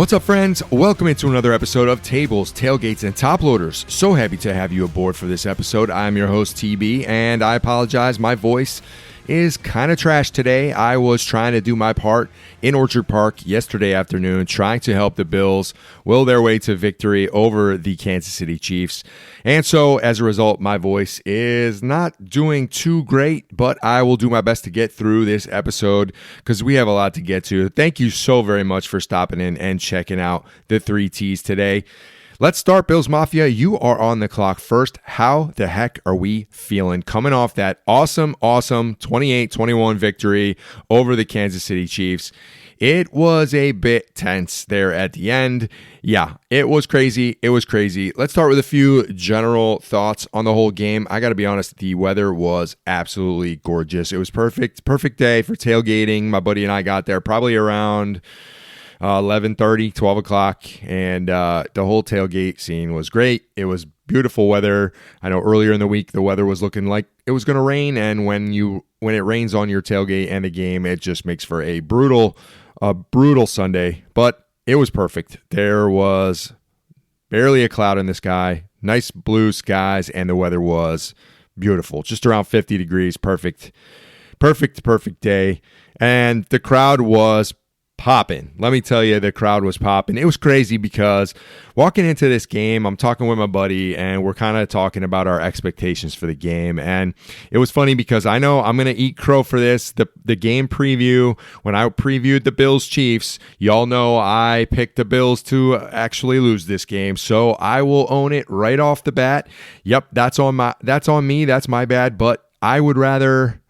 What's up, friends? Welcome into another episode of Tables, Tailgates, and Top Loaders. So happy to have you aboard for this episode. I'm your host, TB, and I apologize. My voice is kind of trash today. I was trying to do my part in Orchard Park yesterday afternoon, trying to help the Bills will their way to victory over the Kansas City Chiefs. And so, as a result, my voice is not doing too great, but I will do my best to get through this episode because we have a lot to get to. Thank you so very much for stopping in and checking out the 3 T's today. Let's start, Bills Mafia. You are on the clock first. How the heck are we feeling coming off that awesome 28-21 victory over the Kansas City Chiefs? It was a bit tense there at the end. Yeah, it was crazy. Let's start with a few general thoughts on the whole game. I got to be honest, the weather was absolutely gorgeous. It was perfect day for tailgating. My buddy and I got there probably around 11:30, 12 o'clock, and the whole tailgate scene was great. It was beautiful weather. I know earlier in the week the weather was looking like it was going to rain, and when it rains on your tailgate and the game, it just makes for a brutal Sunday. But it was perfect. There was barely a cloud in the sky, nice blue skies, and the weather was beautiful. Just around 50 degrees, perfect day, and the crowd was popping. Let me tell you, the crowd was popping. It was crazy because walking into this game, I'm talking with my buddy and we're kind of talking about our expectations for the game. And it was funny because I know I'm going to eat crow for this. The game preview, when I previewed the Bills Chiefs, y'all know I picked the Bills to actually lose this game. So I will own it right off the bat. Yep, that's on me. That's my bad. But I would rather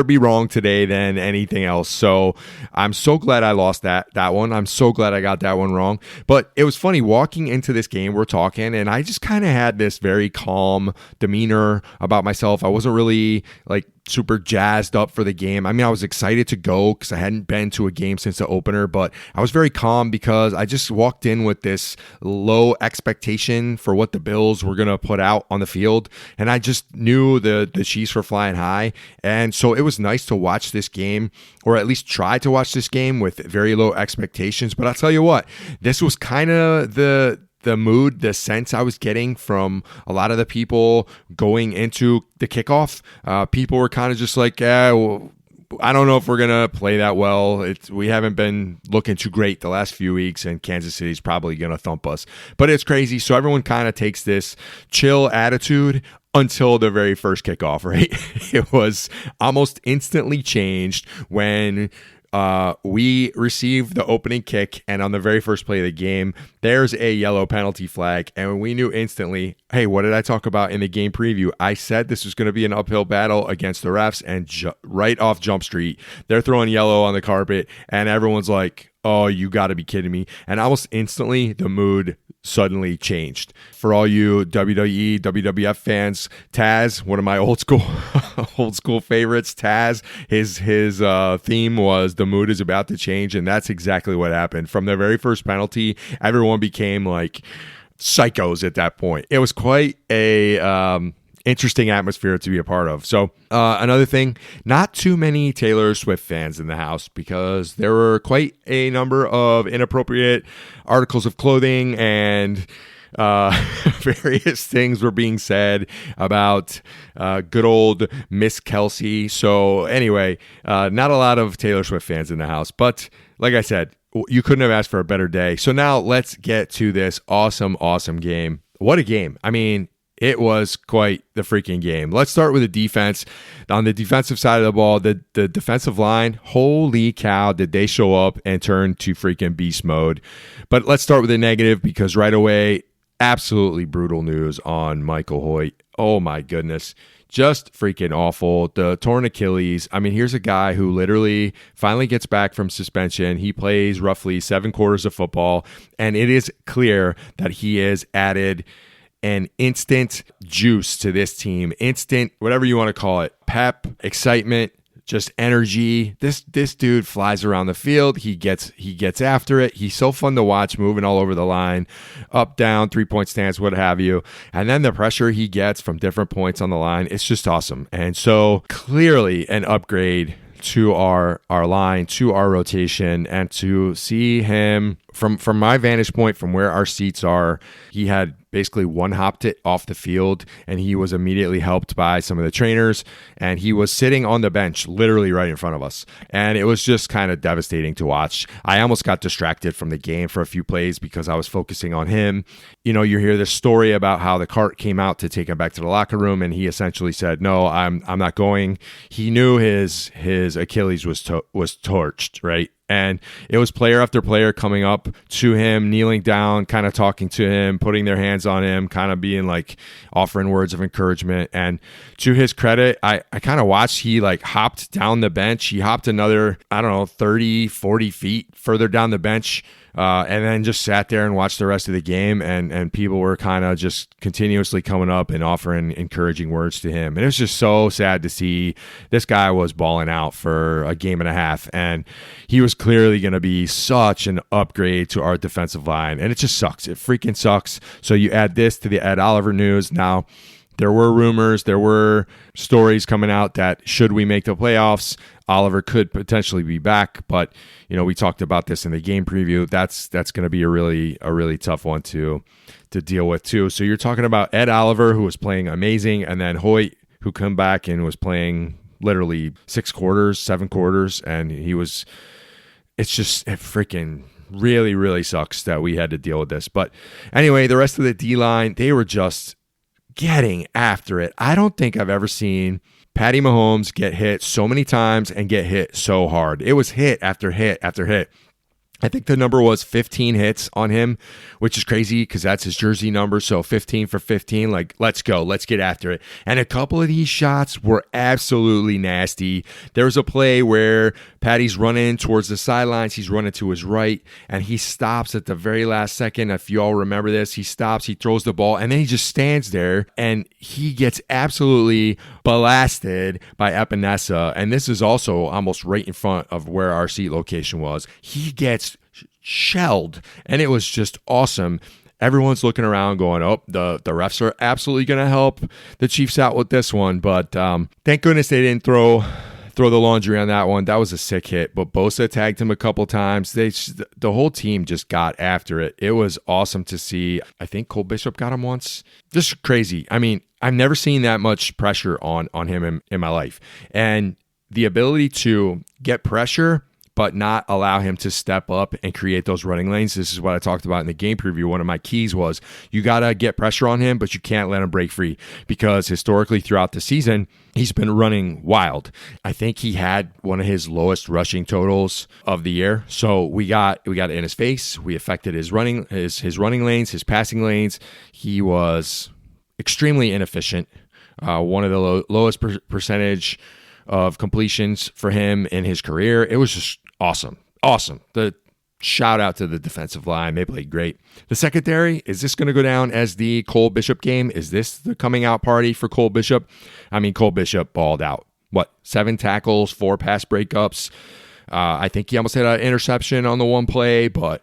be wrong today than anything else. So I'm so glad I lost that one. I'm so glad I got that one wrong. But it was funny walking into this game, we're talking, and I just kind of had this very calm demeanor about myself. I wasn't really super jazzed up for the game. I mean, I was excited to go because I hadn't been to a game since the opener, but I was very calm because I just walked in with this low expectation for what the Bills were going to put out on the field. And I just knew the Chiefs were flying high. And so it was nice to watch this game, or at least try to watch this game with very low expectations. But I'll tell you what, this was kind of the mood, the sense I was getting from a lot of the people going into the kickoff. People were kind of just like, well, I don't know if we're going to play that well. We haven't been looking too great the last few weeks, and Kansas City's probably going to thump us. But it's crazy. So everyone kind of takes this chill attitude until the very first kickoff, right? It was almost instantly changed when we received the opening kick, and on the very first play of the game, there's a yellow penalty flag, and we knew instantly, hey, what did I talk about in the game preview? I said this was going to be an uphill battle against the refs, and right off Jump Street, they're throwing yellow on the carpet, and everyone's like, oh, you got to be kidding me. And almost instantly, the mood suddenly changed. For all you WWE, WWF fans, Taz, one of my old school favorites, Taz, his theme was the mood is about to change, and that's exactly what happened. From the very first penalty, everyone became like psychos at that point. It was quite a interesting atmosphere to be a part of. So another thing, not too many Taylor Swift fans in the house because there were quite a number of inappropriate articles of clothing and various things were being said about good old Miss Kelsey. So anyway, not a lot of Taylor Swift fans in the house, but like I said, you couldn't have asked for a better day. So now let's get to this awesome game. What a game. I mean, it was quite the freaking game. Let's start with the defense. On the defensive side of the ball, the defensive line, holy cow, did they show up and turn to freaking beast mode. But let's start with the negative because right away, absolutely brutal news on Michael Hoyt. Oh my goodness. Just freaking awful. The torn Achilles. I mean, here's a guy who literally finally gets back from suspension. He plays roughly 7 quarters of football, and it is clear that he has added an instant juice to this team. Instant, whatever you want to call it. Pep, excitement, just energy. This dude flies around the field. He gets after it. He's so fun to watch, moving all over the line, up, down, 3-point stance, what have you. And then the pressure he gets from different points on the line, it's just awesome. And so clearly an upgrade to our line, to our rotation, and to see him from my vantage point, from where our seats are, he had basically one-hopped it off the field, and he was immediately helped by some of the trainers, and he was sitting on the bench literally right in front of us, and it was just kind of devastating to watch. I almost got distracted from the game for a few plays because I was focusing on him. You know, you hear this story about how the cart came out to take him back to the locker room, and he essentially said, "No, I'm not going." He knew his Achilles was torched, right? And it was player after player coming up to him, kneeling down, kind of talking to him, putting their hands on him, kind of being like offering words of encouragement. And to his credit, I kind of watched, he like hopped down the bench. He hopped another, 30, 40 feet further down the bench. And then just sat there and watched the rest of the game, and people were kind of just continuously coming up and offering encouraging words to him. And it was just so sad to see. This guy was balling out for a game and a half, and he was clearly going to be such an upgrade to our defensive line. And it just sucks. It freaking sucks. So you add this to the Ed Oliver news. Now, there were rumors, there were stories coming out that should we make the playoffs, Oliver could potentially be back. But, we talked about this in the game preview. That's going to be a really tough one to deal with too. So you're talking about Ed Oliver, who was playing amazing, and then Hoyt, who come back and was playing literally 7 quarters, and it freaking really, really sucks that we had to deal with this. But anyway, the rest of the D-line, they were just getting after it. I don't think I've ever seen Patty Mahomes get hit so many times and get hit so hard. It was hit after hit after hit. I think the number was 15 hits on him, which is crazy because that's his jersey number. So 15 for 15, like, let's go. Let's get after it. And a couple of these shots were absolutely nasty. There was a play where Patty's running towards the sidelines. He's running to his right, and he stops at the very last second. If you all remember this, he stops, he throws the ball, and then he just stands there, and he gets absolutely blasted by Epinesa. And this is also almost right in front of where our seat location was. He gets shelled, and it was just awesome. Everyone's looking around going, oh, the refs are absolutely going to help the Chiefs out with this one. But thank goodness they didn't throw the laundry on that one. That was a sick hit, but Bosa tagged him a couple times. The whole team just got after it. It was awesome to see. I think Cole Bishop got him once. Just crazy. I mean, I've never seen that much pressure on him in my life. And the ability to get pressure but not allow him to step up and create those running lanes. This is what I talked about in the game preview. One of my keys was you got to get pressure on him, but you can't let him break free, because historically throughout the season, he's been running wild. I think he had one of his lowest rushing totals of the year. So we got in his face. We affected his running lanes, his passing lanes. He was extremely inefficient. One of the lowest percentage of completions for him in his career. It was just awesome. The shout out to the defensive line. They played great. The secondary, is this going to go down as the Cole Bishop game? Is this the coming out party for Cole Bishop? I mean, Cole Bishop balled out. 7 tackles, 4 pass breakups. I think he almost had an interception on the one play, but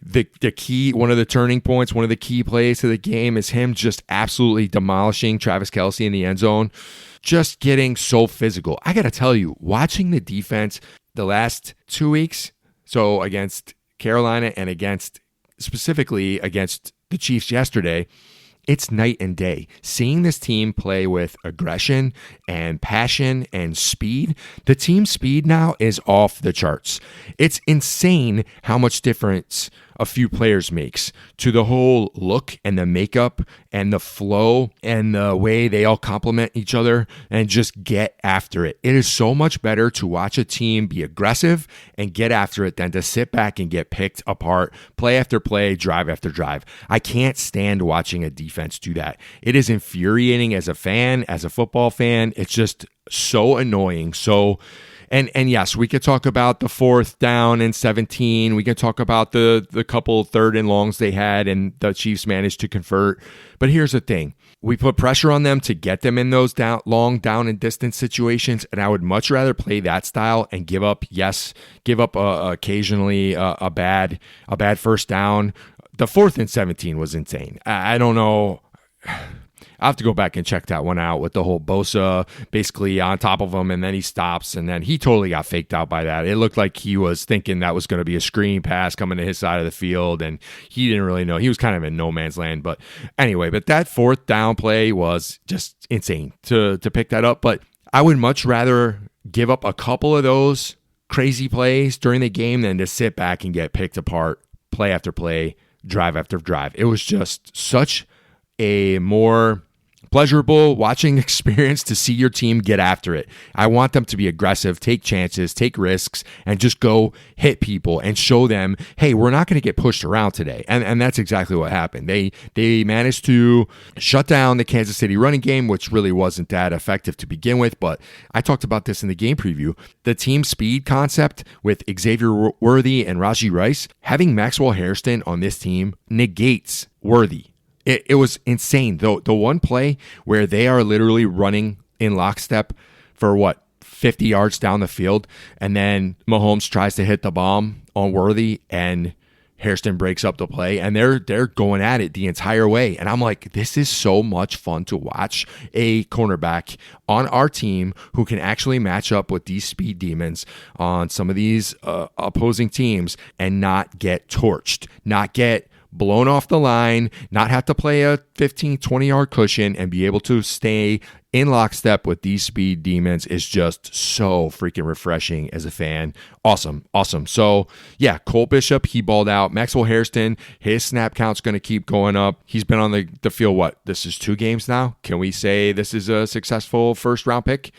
the key, one of the turning points, one of the key plays to the game is him just absolutely demolishing Travis Kelce in the end zone. Just getting so physical. I got to tell you, watching the defense the last 2 weeks, so against Carolina and specifically against the Chiefs yesterday, it's night and day. Seeing this team play with aggression and passion and speed, the team speed now is off the charts. It's insane how much difference a few players makes to the whole look and the makeup and the flow and the way they all complement each other and just get after it. It is so much better to watch a team be aggressive and get after it than to sit back and get picked apart, play after play, drive after drive. I can't stand watching a defense do that. It is infuriating as a fan, as a football fan. It's just so annoying. And yes, we could talk about the 4th down and 17. We can talk about the couple 3rd and longs they had and the Chiefs managed to convert. But here's the thing. We put pressure on them to get them in those long down and distance situations, and I would much rather play that style and give up occasionally a bad 1st down. The 4th and 17 was insane. I don't know. I have to go back and check that one out with the whole Bosa basically on top of him, and then he stops, and then he totally got faked out by that. It looked like he was thinking that was going to be a screen pass coming to his side of the field, and he didn't really know. He was kind of in no man's land. But anyway, but that fourth down play was just insane to pick that up. But I would much rather give up a couple of those crazy plays during the game than to sit back and get picked apart play after play, drive after drive. It was just such a more pleasurable watching experience to see your team get after it. I want them to be aggressive, take chances, take risks, and just go hit people and show them, hey, we're not going to get pushed around today. And that's exactly what happened. They managed to shut down the Kansas City running game, which really wasn't that effective to begin with. But I talked about this in the game preview. The team speed concept with Xavier Worthy and Rajee Rice, having Maxwell Hairston on this team negates Worthy. It was insane. The one play where they are literally running in lockstep for 50 yards down the field, and then Mahomes tries to hit the bomb on Worthy, and Hairston breaks up the play, and they're going at it the entire way. And I'm like, this is so much fun to watch a cornerback on our team who can actually match up with these speed demons on some of these opposing teams and not get torched, not get blown off the line, not have to play a 15, 20-yard cushion, and be able to stay in lockstep with these speed demons is just so freaking refreshing as a fan. Awesome. So, yeah, Cole Bishop, he balled out. Maxwell Hairston, his snap count's going to keep going up. He's been on the field, this is 2 games now? Can we say this is a successful first-round pick?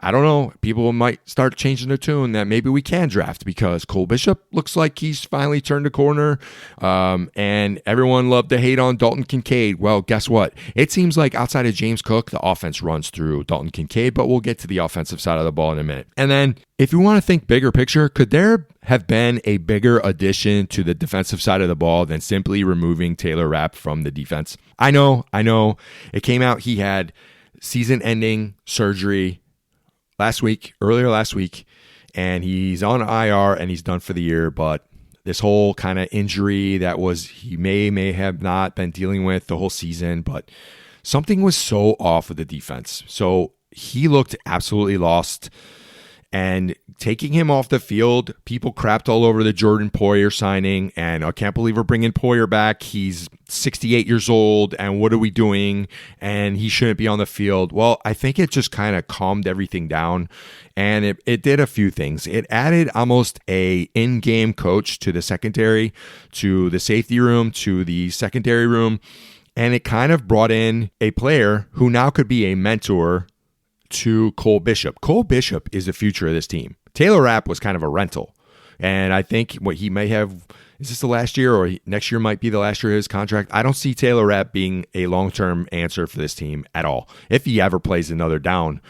I don't know. People might start changing their tune that maybe we can draft because Cole Bishop looks like he's finally turned a corner. And everyone loved to hate on Dalton Kincaid. Well, guess what? It seems like outside of James Cook, the offense runs through Dalton Kincaid, but we'll get to the offensive side of the ball in a minute. And then if you want to think bigger picture, could there have been a bigger addition to the defensive side of the ball than simply removing Taylor Rapp from the defense? I know. It came out he had season-ending surgery earlier last week, and he's on IR and he's done for the year. But this whole kind of injury that he may have not been dealing with the whole season, but something was so off with the defense. So he looked absolutely lost. And taking him off the field, people crapped all over the Jordan Poyer signing, and I can't believe we're bringing Poyer back. He's 68 years old, and what are we doing? And he shouldn't be on the field. Well, I think it just kind of calmed everything down, and it did a few things. It added almost a in-game coach to the secondary, to the safety room, to the secondary room, and it kind of brought in a player who now could be a mentor to Cole Bishop. Cole Bishop is the future of this team. Taylor Rapp was kind of a rental. And I think what he may have, is this the last year or next year might be the last year of his contract? I don't see Taylor Rapp being a long-term answer for this team at all, if he ever plays another down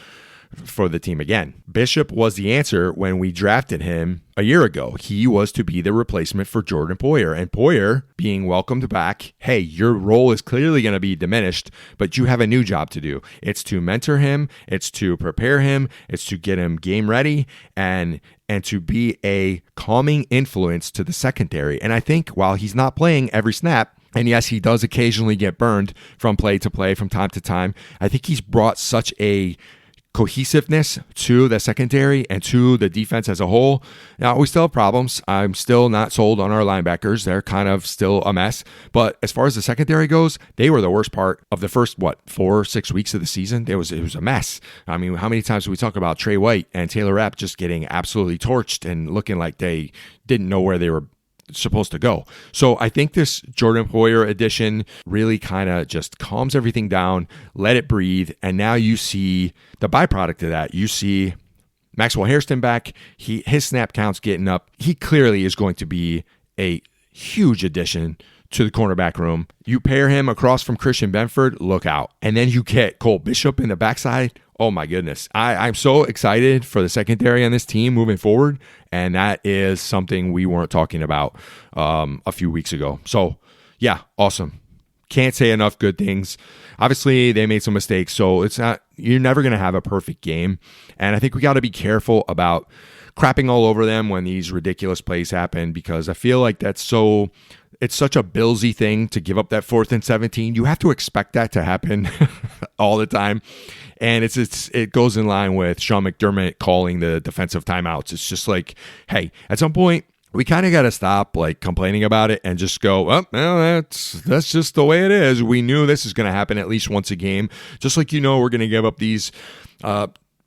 for the team again. Bishop was the answer when we drafted him a year ago. He was to be the replacement for Jordan Poyer, and Poyer being welcomed back. Hey, your role is clearly going to be diminished, but you have a new job to do. It's to mentor him. It's to prepare him. It's to get him game ready and to be a calming influence to the secondary. And I think while he's not playing every snap, and yes, he does occasionally get burned from play to play from time to time, I think he's brought such a cohesiveness to the secondary and to the defense as a whole. Now, we still have problems. I'm still not sold on our linebackers. They're kind of still a mess. But as far as the secondary goes, they were the worst part of the first, 4 or 6 weeks of the season. It was a mess. I mean, how many times do we talk about Trey White and Taylor Rapp just getting absolutely torched and looking like they didn't know where they were supposed to go? So I think this Jordan Poyer addition really kind of just calms everything down, let it breathe, and now you see the byproduct of that. You see Maxwell Hairston back, his snap count's getting up. He clearly is going to be a huge addition to the cornerback room. You pair him across from Christian Benford, look out. And then you get Cole Bishop in the backside. Oh my goodness. I'm so excited for the secondary on this team moving forward. And that is something we weren't talking about a few weeks ago. So yeah, awesome. Can't say enough good things. Obviously, they made some mistakes, so you're never going to have a perfect game. And I think we got to be careful about crapping all over them when these ridiculous plays happen, because I feel like that's so it's such a Billsy thing to give up that 4th and 17. You have to expect that to happen all the time. And it goes in line with Sean McDermott calling the defensive timeouts. It's just like, hey, at some point, we kind of got to stop like complaining about it and just go, oh, well, that's just the way it is. We knew this is going to happen at least once a game. Just like, we're going to give up these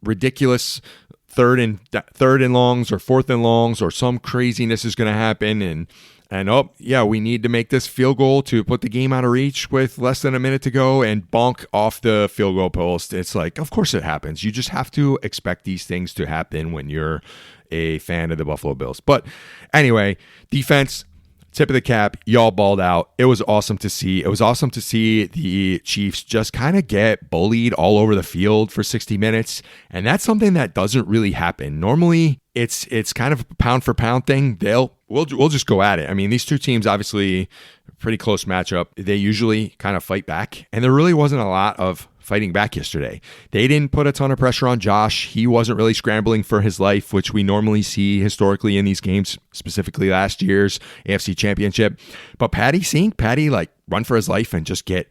ridiculous third and longs or 4th and longs, or some craziness is going to happen. And oh, yeah, we need to make this field goal to put the game out of reach with less than a minute to go and bonk off the field goal post. It's like, of course it happens. You just have to expect these things to happen when you're a fan of the Buffalo Bills. But anyway, defense, tip of the cap, y'all balled out. It was awesome to see. It was awesome to see the Chiefs just kind of get bullied all over the field for 60 minutes. And that's something that doesn't really happen. Normally, it's kind of a pound for pound thing. We'll just go at it. I mean, these two teams, obviously, pretty close matchup. They usually kind of fight back. And there really wasn't a lot of fighting back yesterday. They didn't put a ton of pressure on Josh. He wasn't really scrambling for his life, which we normally see historically in these games, specifically last year's AFC Championship. But seeing Patty like run for his life and just get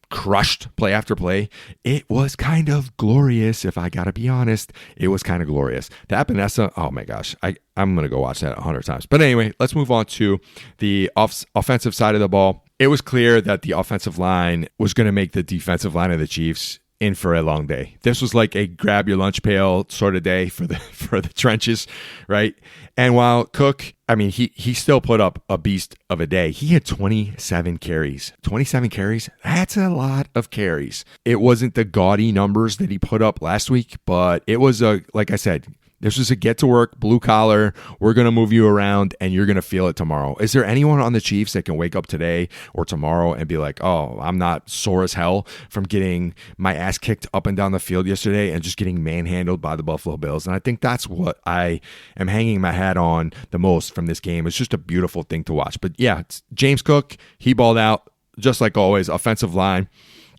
crushed play after play, it was kind of glorious. If I gotta be honest, it was kind of glorious. The Epinesa, oh my gosh, I'm gonna go watch that 100 times. But anyway, let's move on to the offensive side of the ball. It was clear that the offensive line was going to make the defensive line of the Chiefs in for a long day. This was like a grab your lunch pail sort of day for the trenches, right? And while Cook, I mean, he still put up a beast of a day. He had 27 carries. 27 carries, that's a lot of carries. It wasn't the gaudy numbers that he put up last week, but it was like I said, this was a get to work, blue collar. We're going to move you around and you're going to feel it tomorrow. Is there anyone on the Chiefs that can wake up today or tomorrow and be like, oh, I'm not sore as hell from getting my ass kicked up and down the field yesterday and just getting manhandled by the Buffalo Bills? And I think that's what I am hanging my hat on the most from this game. It's just a beautiful thing to watch. But yeah, James Cook, he balled out just like always. Offensive line.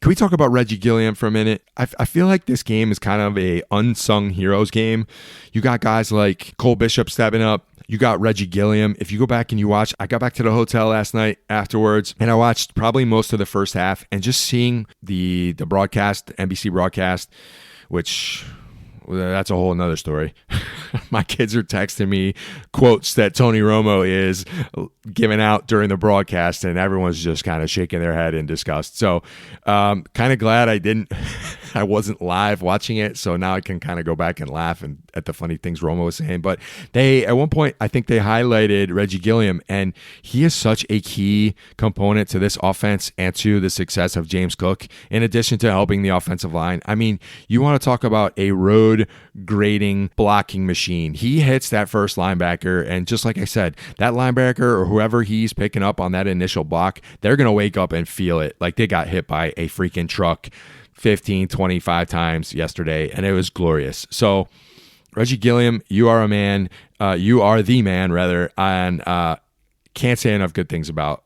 Can we talk about Reggie Gilliam for a minute? I feel like this game is kind of a unsung heroes game. You got guys like Cole Bishop stepping up. You got Reggie Gilliam. If you go back and you watch, I got back to the hotel last night afterwards, and I watched probably most of the first half, and just seeing the broadcast, NBC broadcast, which that's a whole nother story. My kids are texting me quotes that Tony Romo is giving out during the broadcast, and everyone's just kind of shaking their head in disgust. So kind of glad I wasn't live watching it, so now I can kind of go back and laugh at the funny things Romo was saying. But at one point, I think they highlighted Reggie Gilliam, and he is such a key component to this offense and to the success of James Cook, in addition to helping the offensive line. I mean, you want to talk about a road grading blocking machine. He hits that first linebacker, and just like I said, that linebacker or whoever he's picking up on that initial block, they're going to wake up and feel it like they got hit by a freaking truck 15, 25 times yesterday, and it was glorious. So Reggie Gilliam, you are a man. You are the man, rather, and can't say enough good things about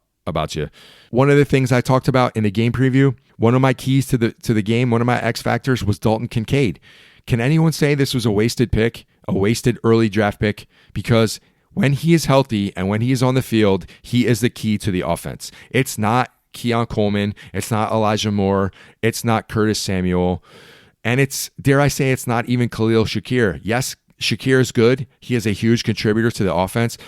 you. One of the things I talked about in the game preview, one of my keys to the game, one of my X factors was Dalton Kincaid. Can anyone say this was a wasted pick, a wasted early draft pick? Because when he is healthy and when he is on the field, he is the key to the offense. It's not Keon Coleman. It's not Elijah Moore. It's not Curtis Samuel. And it's, dare I say, it's not even Khalil Shakir. Yes, Shakir is good. He is a huge contributor to the offense.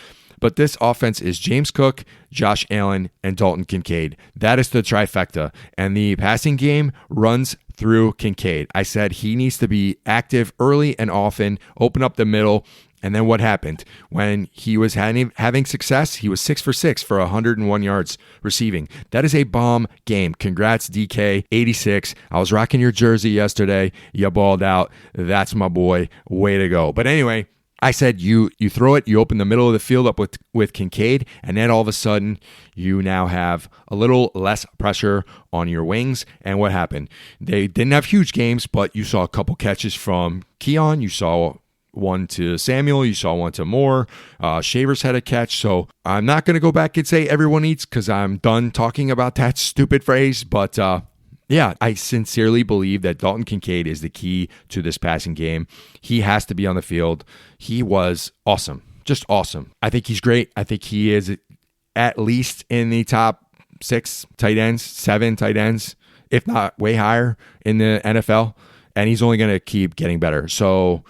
But this offense is James Cook, Josh Allen, and Dalton Kincaid. That is the trifecta. And the passing game runs through Kincaid. I said he needs to be active early and often, open up the middle. And then what happened? When he was having success, he was 6 for 6 for 101 yards receiving. That is a bomb game. Congrats, DK, 86. I was rocking your jersey yesterday. You balled out. That's my boy. Way to go. But anyway, I said you throw it, you open the middle of the field up with Kincaid, and then all of a sudden you now have a little less pressure on your wings. And what happened? They didn't have huge games, but you saw a couple catches from Keon. You saw one to Samuel. You saw one to Moore. Shavers had a catch. So I'm not going to go back and say everyone eats because I'm done talking about that stupid phrase. But yeah, I sincerely believe that Dalton Kincaid is the key to this passing game. He has to be on the field. He was awesome. Just awesome. I think he's great. I think he is at least in the top 6 tight ends, 7 tight ends, if not way higher in the NFL. And he's only going to keep getting better. So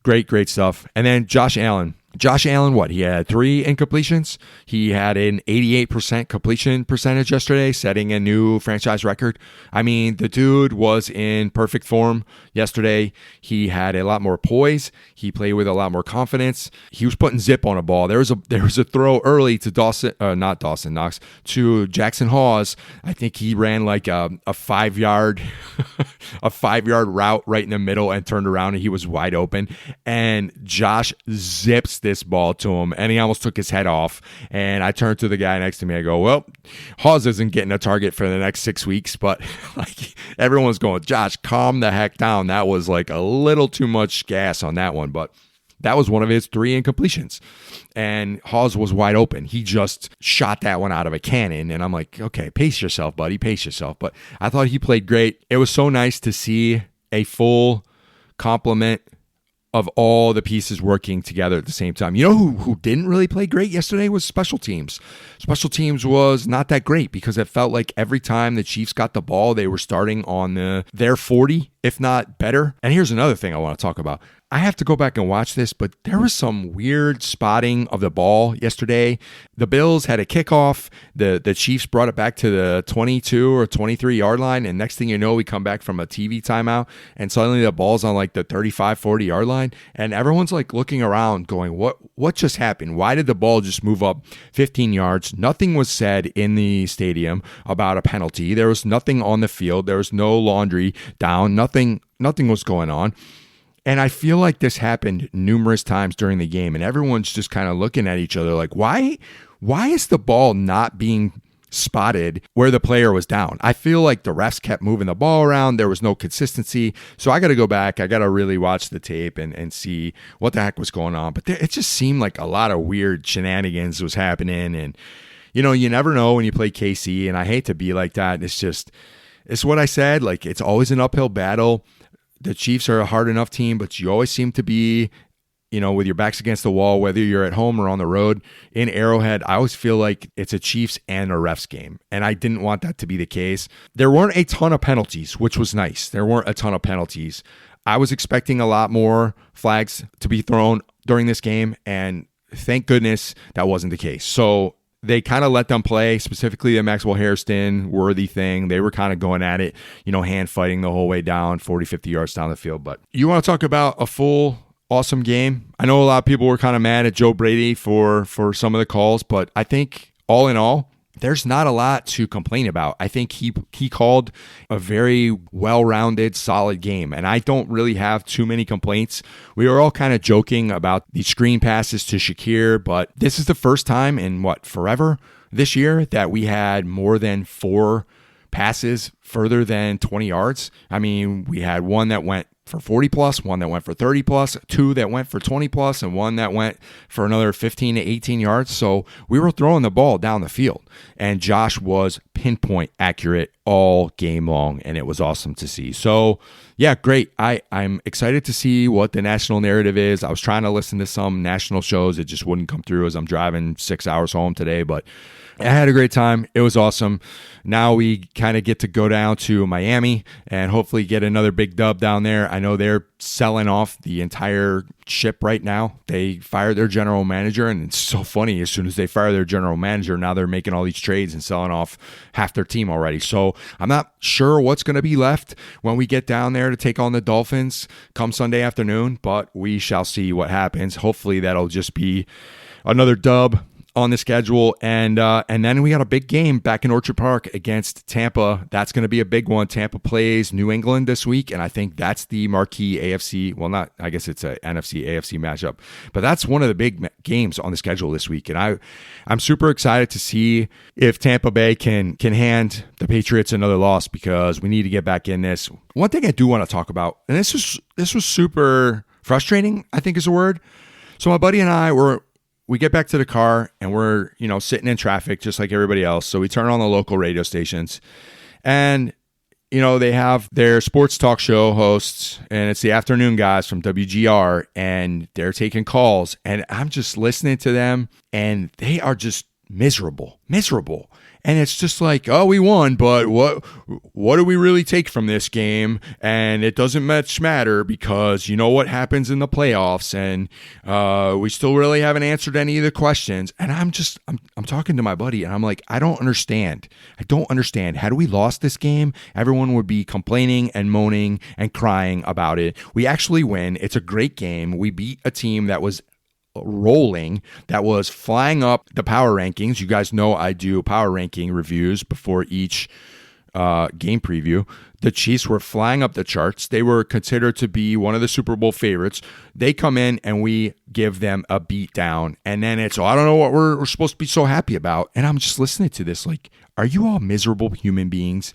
great stuff. And then Josh Allen. What? He had 3 incompletions. He had an 88% completion percentage yesterday, setting a new franchise record. I mean, the dude was in perfect form yesterday. He had a lot more poise. He played with a lot more confidence. He was putting zip on a ball. There was a throw early to to Jackson Hawes. I think he ran like a 5-yard a 5-yard route right in the middle and turned around and he was wide open. And Josh zips this ball to him and he almost took his head off. And I turned to the guy next to me. I go, well, Hawes isn't getting a target for the next 6 weeks, but like everyone's going, Josh, calm the heck down. That was like a little too much gas on that one, but that was one of his 3 incompletions. And Hawes was wide open. He just shot that one out of a cannon. And I'm like, okay, pace yourself, buddy, pace yourself. But I thought he played great. It was so nice to see a full complement of all the pieces working together at the same time. You know who didn't really play great yesterday was special teams. Special teams was not that great because it felt like every time the Chiefs got the ball, they were starting on their 40, if not better. And here's another thing I want to talk about. I have to go back and watch this, but there was some weird spotting of the ball yesterday. The Bills had a kickoff. The Chiefs brought it back to the 22 or 23 yard line. And next thing you know, we come back from a TV timeout and suddenly the ball's on like the 35, 40 yard line. And everyone's like looking around going, what just happened? Why did the ball just move up 15 yards? Nothing was said in the stadium about a penalty. There was nothing on the field. There was no laundry down. Nothing was going on. And I feel like this happened numerous times during the game, and everyone's just kind of looking at each other like, why is the ball not being spotted where the player was down? I feel like the refs kept moving the ball around. There was no consistency. So I got to go back. I got to really watch the tape and see what the heck was going on. But it just seemed like a lot of weird shenanigans was happening. And, you know, you never know when you play KC, and I hate to be like that. It's what I said. Like, it's always an uphill battle. The Chiefs are a hard enough team, but you always seem to be, you know, with your backs against the wall, whether you're at home or on the road. In Arrowhead, I always feel like it's a Chiefs and a refs game, and I didn't want that to be the case. There weren't a ton of penalties, which was nice. There weren't a ton of penalties. I was expecting a lot more flags to be thrown during this game, and thank goodness that wasn't the case. So they kind of let them play, specifically the Maxwell Hairston worthy thing. They were kind of going at it, you know, hand fighting the whole way down, 40, 50 yards down the field. But you want to talk about a full, awesome game? I know a lot of people were kind of mad at Joe Brady for some of the calls, but I think all in all, there's not a lot to complain about. I think he called a very well-rounded, solid game, and I don't really have too many complaints. We were all kind of joking about the screen passes to Shakir, but this is the first time in, forever this year that we had more than 4 passes further than 20 yards. I mean, we had one that went for 40 plus, one that went for 30 plus, 2 that went for 20 plus, and one that went for another 15 to 18 yards. So we were throwing the ball down the field, and Josh was pinpoint accurate all game long, and it was awesome to see. So yeah, great. I'm excited to see what the national narrative is. I was trying to listen to some national shows. It just wouldn't come through as I'm driving 6 hours home today, but I had a great time. It was awesome. Now we kind of get to go down to Miami and hopefully get another big dub down there. I know they're selling off the entire ship right now. They fired their general manager, and it's so funny. As soon as they fire their general manager, now they're making all these trades and selling off half their team already. So I'm not sure what's going to be left when we get down there to take on the Dolphins come Sunday afternoon, but we shall see what happens. Hopefully that'll just be another dub on the schedule, and then we got a big game back in Orchard Park against Tampa. That's going to be a big one. Tampa plays New England this week, and I think that's the marquee AFC. Well, not, I guess it's a NFC AFC matchup, but that's one of the big games on the schedule this week. And I'm super excited to see if Tampa Bay can hand the Patriots another loss, because we need to get back in this. One thing I do want to talk about, and this was super frustrating, I think is a word. So my buddy and I we get back to the car and we're, sitting in traffic just like everybody else. So we turn on the local radio stations, and, they have their sports talk show hosts, and it's the afternoon guys from WGR, and they're taking calls, and I'm just listening to them, and they are just miserable. And it's just like, oh, we won, but what do we really take from this game? And it doesn't much matter because you know what happens in the playoffs, and we still really haven't answered any of the questions. And I'm talking to my buddy, and I'm like, I don't understand. Had we lost this game, everyone would be complaining and moaning and crying about it. We actually win. It's a great game. We beat a team that was rolling, that was flying up the power rankings. You guys know I do power ranking reviews before each game preview. The Chiefs were flying up the charts. They were considered to be one of the Super Bowl favorites. They come in and we give them a beat down. And then it's, I don't know what we're supposed to be so happy about. And I'm just listening to this like, are you all miserable human beings?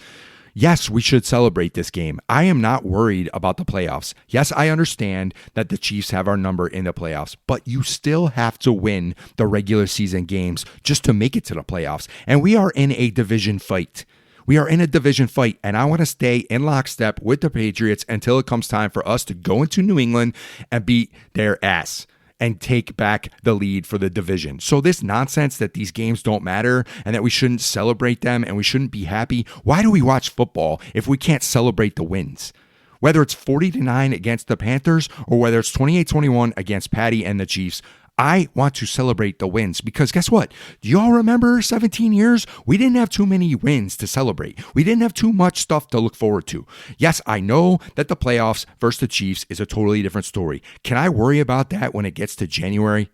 Yes, we should celebrate this game. I am not worried about the playoffs. Yes, I understand that the Chiefs have our number in the playoffs, but you still have to win the regular season games just to make it to the playoffs. And we are in a division fight. And I want to stay in lockstep with the Patriots until it comes time for us to go into New England and beat their ass and take back the lead for the division. So this nonsense that these games don't matter and that we shouldn't celebrate them and we shouldn't be happy. Why do we watch football if we can't celebrate the wins? Whether it's 40-9 against the Panthers or whether it's 28-21 against Patty and the Chiefs, I want to celebrate the wins because guess what? Do you all remember 17 years? We didn't have too many wins to celebrate. We didn't have too much stuff to look forward to. Yes, I know that the playoffs versus the Chiefs is a totally different story. Can I worry about that when it gets to January?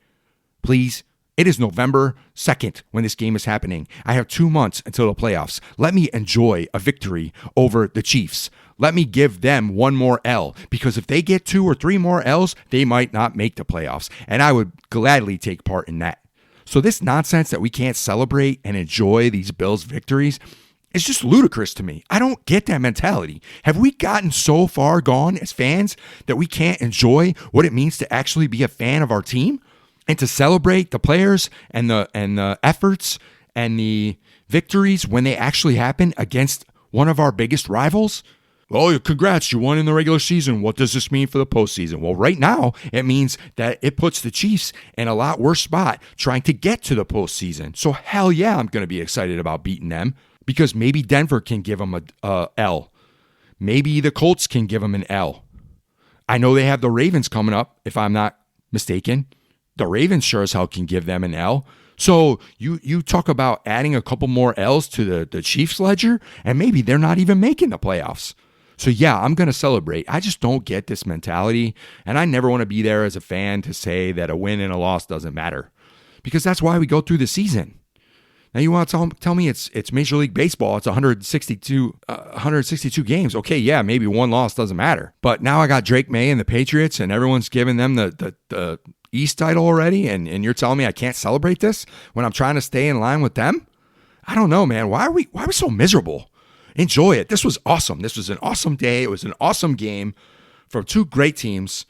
Please? It is November 2nd when this game is happening. I have 2 months until the playoffs. Let me enjoy a victory over the Chiefs. Let me give them one more L because if they get 2 or 3 more L's, they might not make the playoffs. And I would gladly take part in that. So this nonsense that we can't celebrate and enjoy these Bills victories is just ludicrous to me. I don't get that mentality. Have we gotten so far gone as fans that we can't enjoy what it means to actually be a fan of our team and to celebrate the players and the efforts and the victories when they actually happen against one of our biggest rivals? Oh, congrats, you won in the regular season. What does this mean for the postseason? Well, right now, it means that it puts the Chiefs in a lot worse spot trying to get to the postseason. So hell yeah, I'm going to be excited about beating them because maybe Denver can give them a L. Maybe the Colts can give them an L. I know they have the Ravens coming up, if I'm not mistaken. The Ravens sure as hell can give them an L. So you talk about adding a couple more L's to the Chiefs ledger, and maybe they're not even making the playoffs. So yeah, I'm going to celebrate. I just don't get this mentality, and I never want to be there as a fan to say that a win and a loss doesn't matter, because that's why we go through the season. Now you want to tell me it's Major League Baseball, it's 162 games. Okay, yeah, maybe one loss doesn't matter. But now I got Drake May and the Patriots, and everyone's giving them the East title already, and you're telling me I can't celebrate this when I'm trying to stay in line with them? I don't know, man. Why are we so miserable? Enjoy it. This was awesome. This was an awesome day. It was an awesome game from 2 great teams.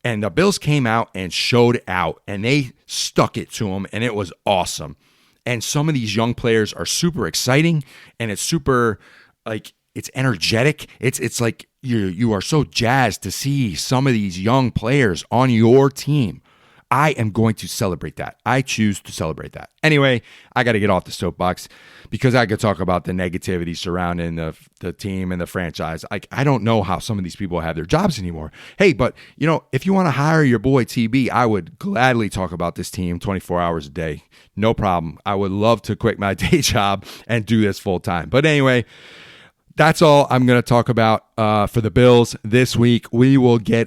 And the Bills came out and showed out. And they stuck it to them. And it was awesome. And some of these young players are super exciting. And it's super, like, it's energetic. It's like you are so jazzed to see some of these young players on your team. I am going to celebrate that. I choose to celebrate that. Anyway, I got to get off the soapbox because I could talk about the negativity surrounding the team and the franchise. I don't know how some of these people have their jobs anymore. Hey, but if you want to hire your boy TB, I would gladly talk about this team 24 hours a day. No problem. I would love to quit my day job and do this full time. But anyway, that's all I'm going to talk about for the Bills this week. We will get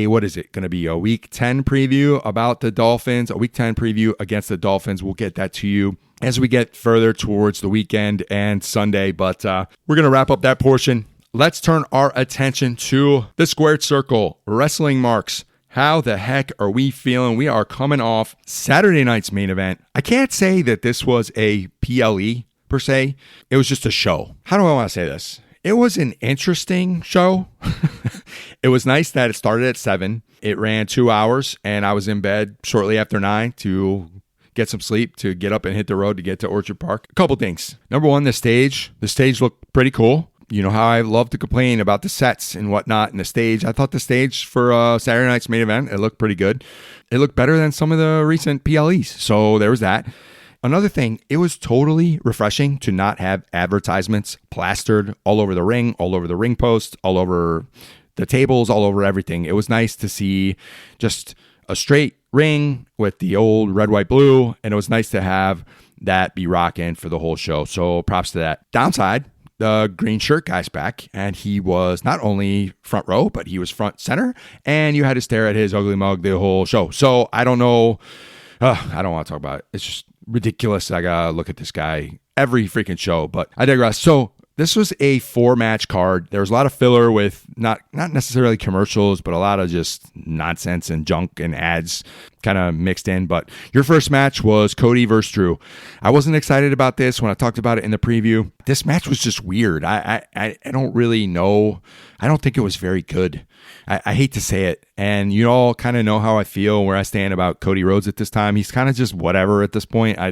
what is it going to be, a Week 10 preview about the Dolphins, a Week 10 preview against the Dolphins. We'll get that to you as we get further towards the weekend and Sunday. But we're going to wrap up that portion. Let's turn our attention to the Squared Circle, Wrestling Marks. How the heck are we feeling? We are coming off Saturday night's main event. I can't say that this was a PLE per se. It was just a show. How do I want to say this? It was an interesting show. It was nice that it started at 7. It ran 2 hours, and I was in bed shortly after 9 to get some sleep, to get up and hit the road to get to Orchard Park. A couple things. Number one, the stage. The stage looked pretty cool. You know how I love to complain about the sets and whatnot and the stage. I thought the stage for Saturday night's main event, it looked pretty good. It looked better than some of the recent PLEs. So there was that. Another thing, it was totally refreshing to not have advertisements plastered all over the ring post, all over the tables, all over everything. It was nice to see just a straight ring with the old red, white, blue, and it was nice to have that be rocking for the whole show. So props to that. Downside, the green shirt guy's back, and he was not only front row, but he was front center, and you had to stare at his ugly mug the whole show. So I don't know. I don't want to talk about it. It's just ridiculous. I got to look at this guy every freaking show, but I digress. So this was a 4-match card. There was a lot of filler with not necessarily commercials, but a lot of just nonsense and junk and ads kind of mixed in. But your first match was Cody versus Drew. I wasn't excited about this when I talked about it in the preview. This match was just weird. I don't really know. I don't think it was very good. I hate to say it. And you all kind of know how I feel, where I stand about Cody Rhodes at this time. He's kind of just whatever at this point. I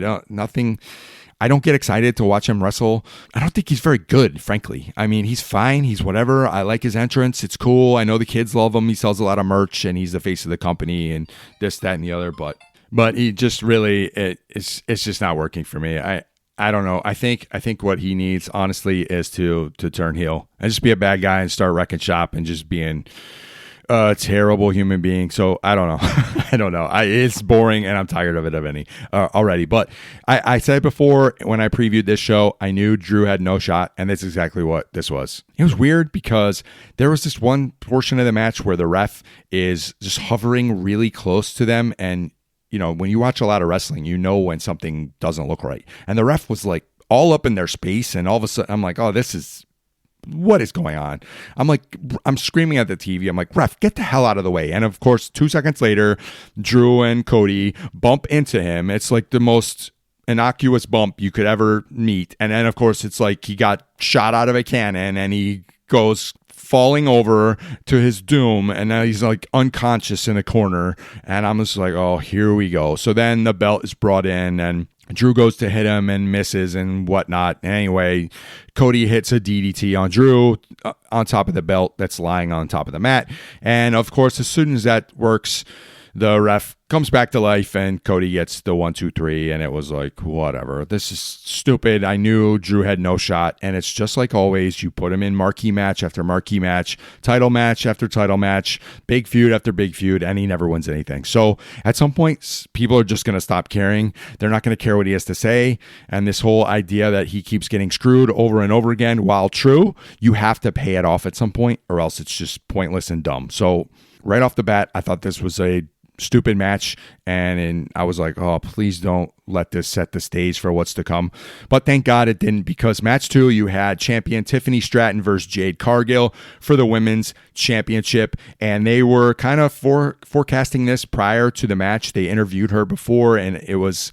don't get excited to watch him wrestle. I don't think he's very good, frankly. I mean, he's fine. He's whatever. I like his entrance. It's cool. I know the kids love him. He sells a lot of merch, and he's the face of the company and this, that, and the other. But he just really, it's just not working for me. I don't know. I think what he needs, honestly, is to turn heel and just be a bad guy and start wrecking shop and just being a terrible human being. So I don't know. I don't know. It's boring, and I'm tired of it already. But I said before when I previewed this show, I knew Drew had no shot, and that's exactly what this was. It was weird because there was this one portion of the match where the ref is just hovering really close to them, and you know, when you watch a lot of wrestling, you know when something doesn't look right. And the ref was like all up in their space, and all of a sudden I'm like, oh, what is going on? I'm screaming at the TV. I'm like, ref, get the hell out of the way. And of course, 2 seconds later, Drew and Cody bump into him. It's like the most innocuous bump you could ever meet. And then of course, it's like he got shot out of a cannon and he goes falling over to his doom, and now he's like unconscious in a corner, and I'm just like, oh, here we go. So then the belt is brought in, and Drew goes to hit him and misses and whatnot. Anyway, Cody hits a DDT on Drew on top of the belt that's lying on top of the mat, and of course, as soon as that works, the ref comes back to life, and Cody gets the 1, 2, 3, and it was like, whatever. This is stupid. I knew Drew had no shot, and it's just like always. You put him in marquee match after marquee match, title match after title match, big feud after big feud, and he never wins anything. So at some point, people are just going to stop caring. They're not going to care what he has to say, and this whole idea that he keeps getting screwed over and over again, while true, you have to pay it off at some point, or else it's just pointless and dumb. So right off the bat, I thought this was a stupid match, and I was like, oh, please don't let this set the stage for what's to come. But thank God it didn't, because match 2, you had champion Tiffany Stratton versus Jade Cargill for the women's championship, and they were kind of forecasting this prior to the match. They interviewed her before, and it was,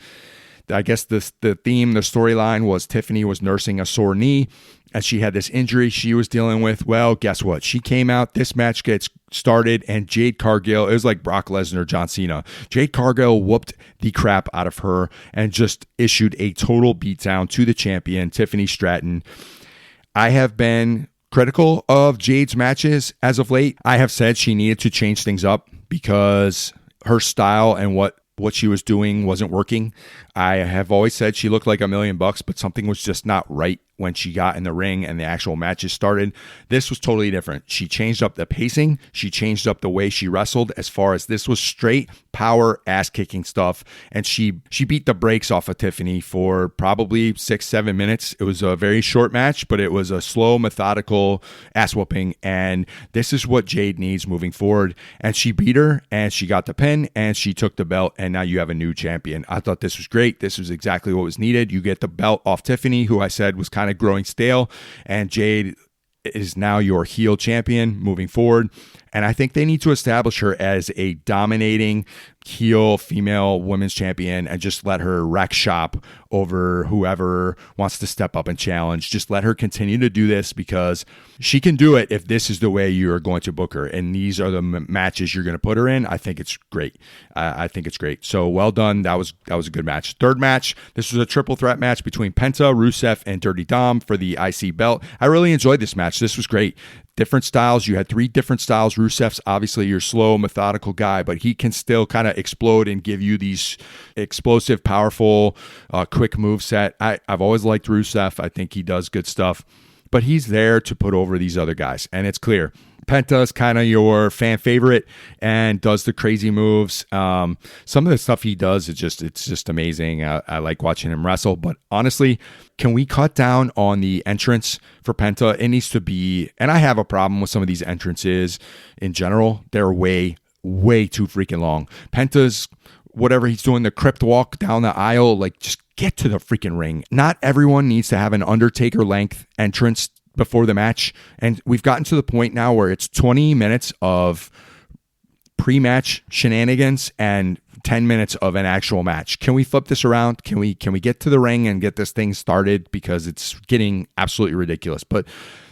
I guess the storyline was Tiffany was nursing a sore knee, and she had this injury she was dealing with. Well, guess what? She came out, this match gets started, and Jade Cargill, it was like Brock Lesnar, John Cena. Jade Cargill whooped the crap out of her and just issued a total beatdown to the champion, Tiffany Stratton. I have been critical of Jade's matches as of late. I have said she needed to change things up because her style and what she was doing wasn't working. I have always said she looked like $1 million, but something was just not right when she got in the ring and the actual matches started. This was totally different. She changed up the pacing. She changed up the way she wrestled, as far as this was straight power ass-kicking stuff. And she beat the brakes off of Tiffany for probably 6-7 minutes. It was a very short match, but it was a slow, methodical ass-whooping. And this is what Jade needs moving forward. And she beat her, and she got the pin, and she took the belt, and now you have a new champion. I thought this was great. This was exactly what was needed. You get the belt off Tiffany, who I said was kind of growing stale, and Jade is now your heel champion moving forward. And I think they need to establish her as a dominating heel female women's champion and just let her wreck shop over whoever wants to step up and challenge. Just let her continue to do this, because she can do it if this is the way you're going to book her and these are the matches you're going to put her in. I think it's great. I think it's great. So well done. That was a good match. Third match, this was a triple threat match between Penta, Rusev, and Dirty Dom for the IC belt. I really enjoyed this match. This was great. different styles. You had 3 different styles. Rusev's obviously your slow, methodical guy, but he can still kind of explode and give you these explosive, powerful, quick move set. I've always liked Rusev. I think he does good stuff, but he's there to put over these other guys, and it's clear. Penta's kind of your fan favorite and does the crazy moves. Some of the stuff he does, it's just amazing. I like watching him wrestle, but honestly, can we cut down on the entrance for Penta? It needs to be, and I have a problem with some of these entrances in general. They're way too freaking long. Penta's, whatever he's doing, the crypt walk down the aisle, like just get to the freaking ring. Not everyone needs to have an Undertaker length entrance before the match, and we've gotten to the point now where it's 20 minutes of pre-match shenanigans and 10 minutes of an actual match. Can we flip this around? Can we get to the ring and get this thing started, because it's getting absolutely ridiculous. But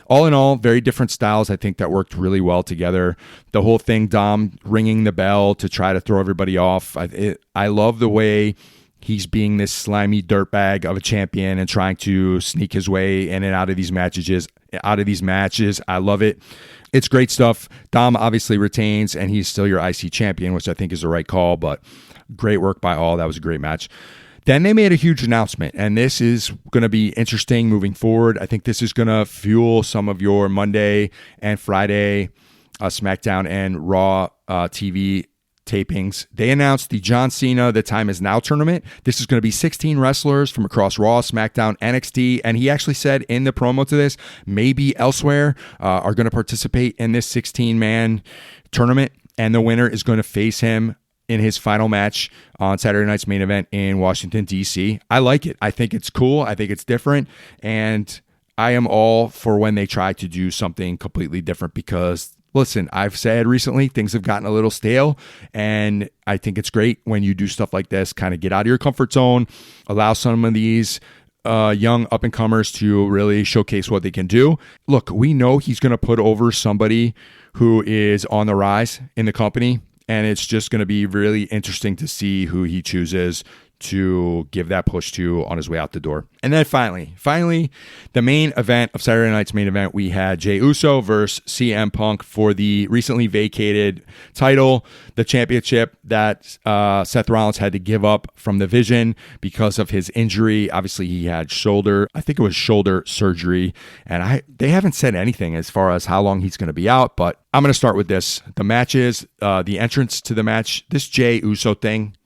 all in all, very different styles, I think, that worked really well together. The whole thing, Dom ringing the bell to try to throw everybody off. I love the way he's being this slimy dirtbag of a champion and trying to sneak his way in and out of these matches. I love it. It's great stuff. Dom obviously retains, and he's still your IC champion, which I think is the right call, but great work by all. That was a great match. Then they made a huge announcement, and this is going to be interesting moving forward. I think this is going to fuel some of your Monday and Friday SmackDown and Raw TV tapings. They announced the John Cena The Time Is Now tournament. This is going to be 16 wrestlers from across Raw, SmackDown, NXT, and he actually said in the promo to this, maybe elsewhere, are going to participate in this 16-man tournament, and the winner is going to face him in his final match on Saturday night's main event in Washington, D.C. I like it. I think it's cool. I think it's different, and I am all for when they try to do something completely different, because listen, I've said recently things have gotten a little stale, and I think it's great when you do stuff like this, kind of get out of your comfort zone, allow some of these young up-and-comers to really showcase what they can do. Look, we know he's going to put over somebody who is on the rise in the company, and it's just going to be really interesting to see who he chooses to give that push to on his way out the door. And then finally, the main event of Saturday night's main event, we had Jey Uso versus CM Punk for the recently vacated title, the championship that Seth Rollins had to give up from the Vision because of his injury. Obviously, he had shoulder surgery, and they haven't said anything as far as how long he's going to be out, but I'm going to start with this. The matches, the entrance to the match, this Jey Uso thing,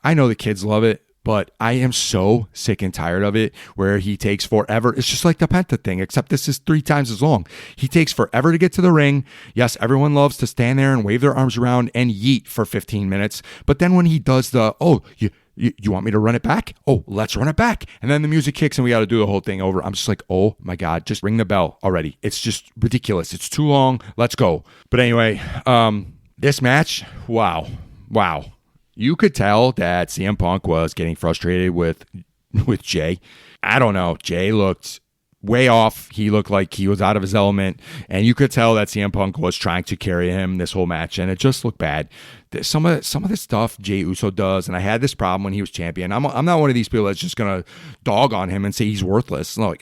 I know the kids love it, but I am so sick and tired of it where he takes forever. It's just like the Penta thing, except this is 3 times as long. He takes forever to get to the ring. Yes, everyone loves to stand there and wave their arms around and yeet for 15 minutes. But then when he does you want me to run it back? Oh, let's run it back. And then the music kicks and we got to do the whole thing over. I'm just like, oh my God, just ring the bell already. It's just ridiculous. It's too long. Let's go. But anyway, this match, wow. You could tell that CM Punk was getting frustrated with Jey. I don't know. Jey looked way off. He looked like he was out of his element. And you could tell that CM Punk was trying to carry him this whole match. And it just looked bad. Some of the stuff Jey Uso does, and I had this problem when he was champion. I'm not one of these people that's just going to dog on him and say he's worthless. No,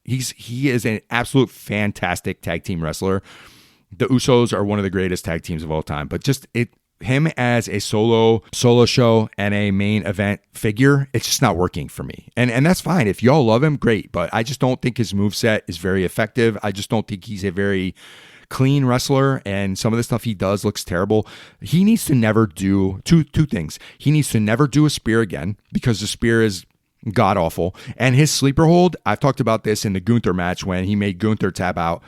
he is an absolute fantastic tag team wrestler. The Usos are one of the greatest tag teams of all time. But just him as a solo show and a main event figure, it's just not working for me. And that's fine. If y'all love him, great. But I just don't think his moveset is very effective. I just don't think he's a very clean wrestler, and some of the stuff he does looks terrible. He needs to never do two things. He needs to never do a spear again, because the spear is god awful. And his sleeper hold, I've talked about this in the Gunther match when he made Gunther tap out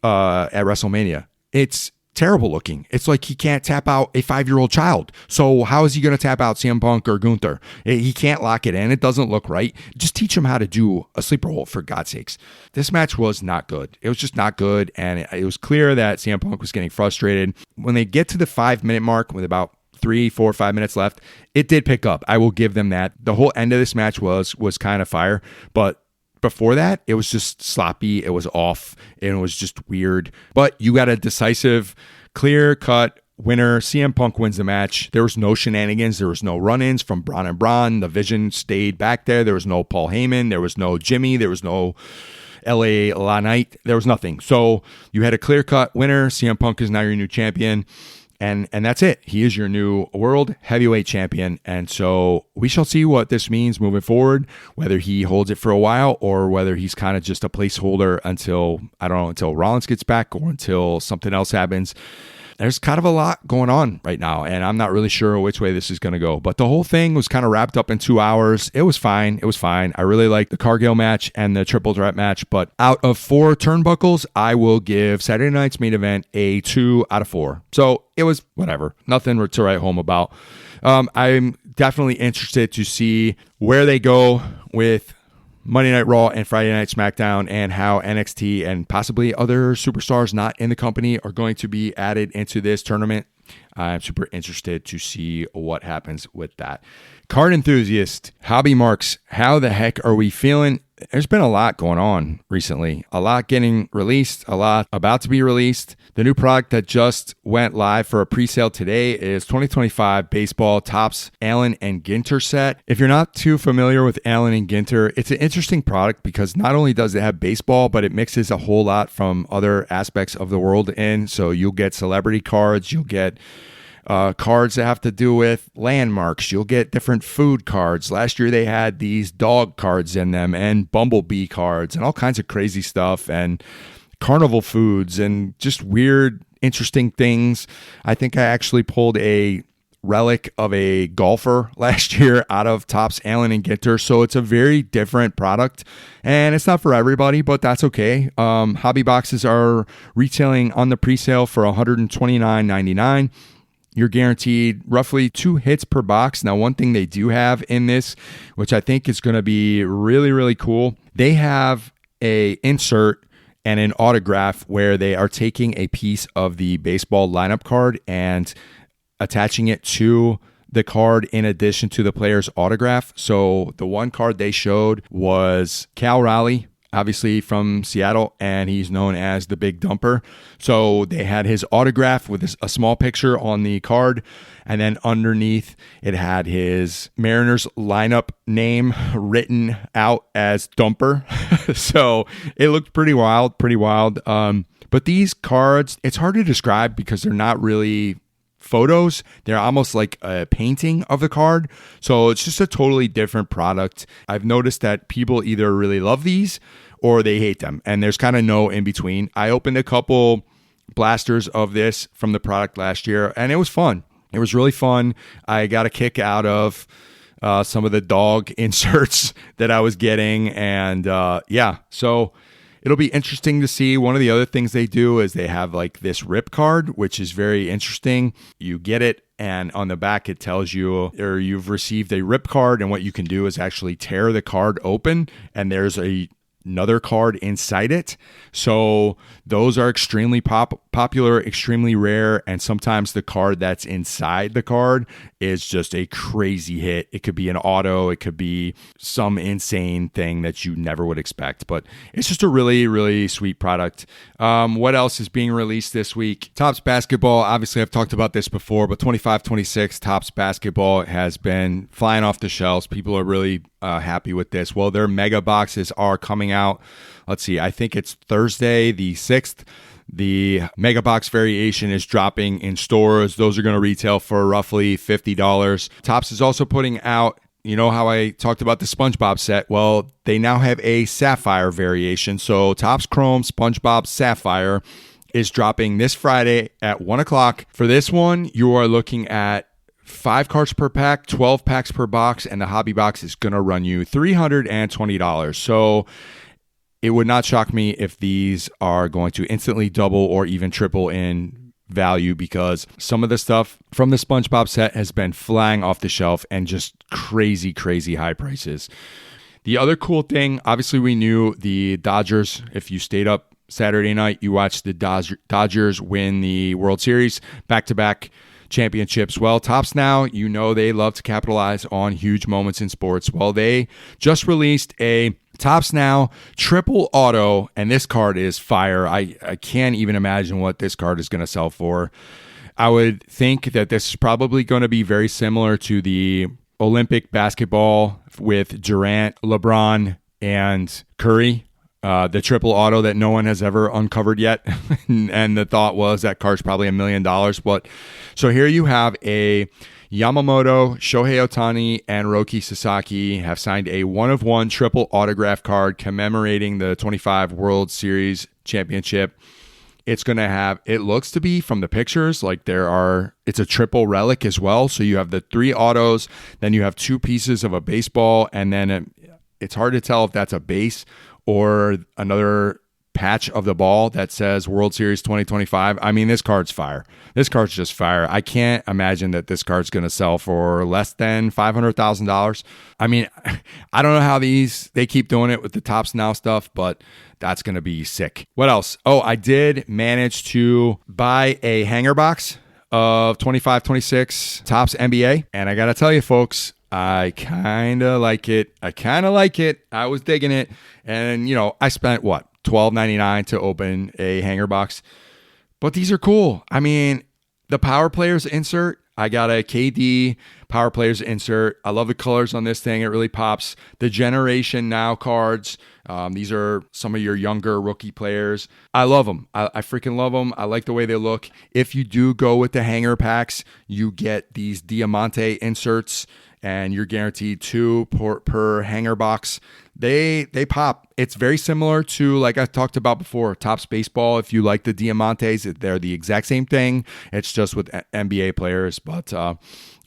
at WrestleMania. It's terrible looking. It's like he can't tap out a 5-year-old child. So how is he going to tap out CM Punk or Gunther? He can't lock it in. It doesn't look right. Just teach him how to do a sleeper hold, for God's sakes. This match was not good. It was just not good. And it was clear that CM Punk was getting frustrated. When they get to the 5-minute mark with about 3, 4, 5 minutes left, it did pick up. I will give them that. The whole end of this match was kind of fire, but before that, it was just sloppy. It was off, and it was just weird. But you got a decisive, clear-cut winner. CM Punk wins the match. There was no shenanigans. There was no run-ins from Braun and Braun. The Vision stayed back there. There was no Paul Heyman. There was no Jimmy. There was no LA La Night. There was nothing. So you had a clear-cut winner. CM Punk is now your new champion. And that's it. He is your new world heavyweight champion. And so we shall see what this means moving forward, whether he holds it for a while or whether he's kind of just a placeholder until, I don't know, until Rollins gets back or until something else happens. There's kind of a lot going on right now, and I'm not really sure which way this is going to go. But the whole thing was kind of wrapped up in 2 hours. It was fine. I really liked the Cargill match and the triple threat match. But out of 4 turnbuckles, I will give Saturday night's main event a 2 out of 4. So it was whatever. Nothing to write home about. I'm definitely interested to see where they go with Monday Night Raw and Friday Night SmackDown and how NXT and possibly other superstars not in the company are going to be added into this tournament. I'm super interested to see what happens with that. Card enthusiast, hobby marks, how the heck are we feeling? There's been a lot going on recently. A lot getting released, a lot about to be released. The new product that just went live for a pre-sale today is 2025 Baseball Topps Allen and Ginter set. If you're not too familiar with Allen and Ginter, it's an interesting product because not only does it have baseball, but it mixes a whole lot from other aspects of the world in. So you'll get celebrity cards, you'll get cards that have to do with landmarks. You'll get different food cards. Last year they had these dog cards in them and bumblebee cards and all kinds of crazy stuff and carnival foods and just weird, interesting things. I think I actually pulled a relic of a golfer last year out of Topps Allen and Ginter. So it's a very different product and it's not for everybody, but that's okay. Hobby boxes are retailing on the pre-sale for $129.99. You're guaranteed roughly 2 hits per box. Now, one thing they do have in this, which I think is going to be really, really cool, they have a insert and an autograph where they are taking a piece of the baseball lineup card and attaching it to the card in addition to the player's autograph. So the one card they showed was Cal Raleigh, obviously from Seattle, and he's known as the Big Dumper. So they had his autograph with a small picture on the card, and then underneath it had his Mariners lineup name written out as Dumper. So it looked pretty wild. But these cards, it's hard to describe because they're not really photos. They're almost like a painting of the card. So it's just a totally different product. I've noticed that people either really love these or they hate them. And there's kind of no in between. I opened a couple blasters of this from the product last year and it was fun. It was really fun. I got a kick out of some of the dog inserts that I was getting. And so it'll be interesting to see. One of the other things they do is they have like this rip card, which is very interesting. You get it, and on the back it tells you, or you've received a rip card, and what you can do is actually tear the card open, and there's another card inside it. So those are extremely popular, extremely rare, and sometimes the card that's inside the card is just a crazy hit. It could be an auto, it could be some insane thing that you never would expect, but it's just a really, really sweet product. What else is being released this week? Topps Basketball, obviously I've talked about this before, but 25-26 Topps Basketball has been flying off the shelves. People are really happy with this. Well, their mega boxes are coming out. Let's see, I think it's Thursday the 6th. The mega box variation is dropping in stores. Those are going to retail for roughly $50. Topps is also putting out, you know how I talked about the SpongeBob set? Well, they now have a Sapphire variation. So Topps Chrome SpongeBob Sapphire is dropping this Friday at 1 o'clock. For this one, you are looking at 5 cards per pack, 12 packs per box, and the hobby box is going to run you $320. So it would not shock me if these are going to instantly double or even triple in value because some of the stuff from the SpongeBob set has been flying off the shelf and just crazy, crazy high prices. The other cool thing, obviously we knew the Dodgers, if you stayed up Saturday night, you watched the Dodgers win the World Series, back-to-back championships. Well, Topps now, you know they love to capitalize on huge moments in sports. Well, they just released a Topps Now triple auto, and this card is fire. I can't even imagine what this card is going to sell for. I would think that this is probably going to be very similar to the Olympic basketball with Durant, LeBron, and Curry. the triple auto that no one has ever uncovered yet. And the thought was that card's probably $1 million. But so here you have a Yamamoto, Shohei Ohtani, and Roki Sasaki have signed a 1-of-1 triple autograph card commemorating the 25 World Series championship. It's going to have, it looks to be from the pictures, like it's a triple relic as well. So you have the 3 autos, then you have 2 pieces of a baseball, and then it's hard to tell if that's a base or another patch of the ball that says World Series 2025. I mean, this card's fire. This card's just fire. I can't imagine that this card's going to sell for less than $500,000. I mean, I don't know how they keep doing it with the Topps Now stuff, but that's going to be sick. What else? Oh, I did manage to buy a hanger box of 25-26 Topps NBA. And I got to tell you, folks, I kind of like it. I was digging it. And, I spent $12.99 to open a hanger box. But these are cool. I mean, the Power Players insert, I got a KD Power Players insert. I love the colors on this thing. It really pops. The Generation Now cards. These are some of your younger rookie players. I love them. I freaking love them. I like the way they look. If you do go with the hanger packs, you get these Diamante inserts, and you're guaranteed 2 per hanger box. They pop. It's very similar to, like I talked about before, Topps Baseball. If you like the Diamantes, they're the exact same thing. It's just with NBA players. But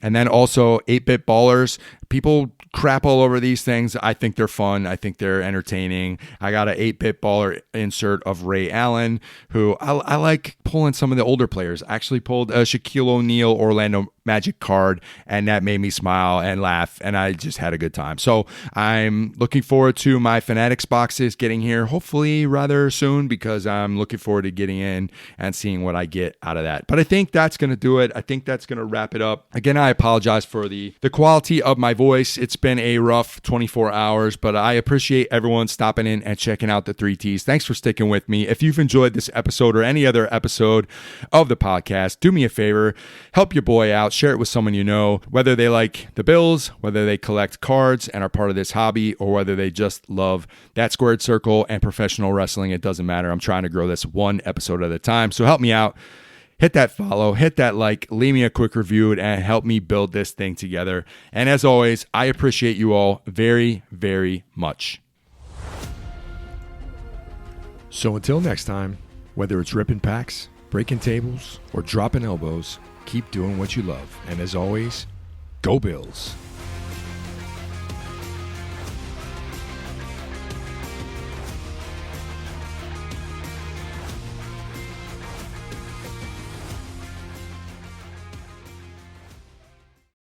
and then also 8-bit ballers. People crap all over these things. I think they're fun. I think they're entertaining. I got an 8-bit baller insert of Ray Allen, who I like pulling some of the older players. I actually pulled a Shaquille O'Neal Orlando Magic card, and that made me smile and laugh, and I just had a good time. So I'm looking forward to my Fanatics boxes getting here, hopefully rather soon, because I'm looking forward to getting in and seeing what I get out of that. But I think that's going to do it. I think that's going to wrap it up. Again, I apologize for the quality of my voice. It's been a rough 24 hours, but I appreciate everyone stopping in and checking out the 3Ts. Thanks for sticking with me. If you've enjoyed this episode or any other episode of the podcast, do me a favor, help your boy out, share it with someone you know, whether they like the Bills, whether they collect cards and are part of this hobby, or whether they just love that squared circle and professional wrestling. It doesn't matter. I'm trying to grow this one episode at a time. So help me out. Hit that follow, hit that like, leave me a quick review, and help me build this thing together. And as always, I appreciate you all very, very much. So until next time, whether it's ripping packs, breaking tables, or dropping elbows, keep doing what you love. And as always, go Bills.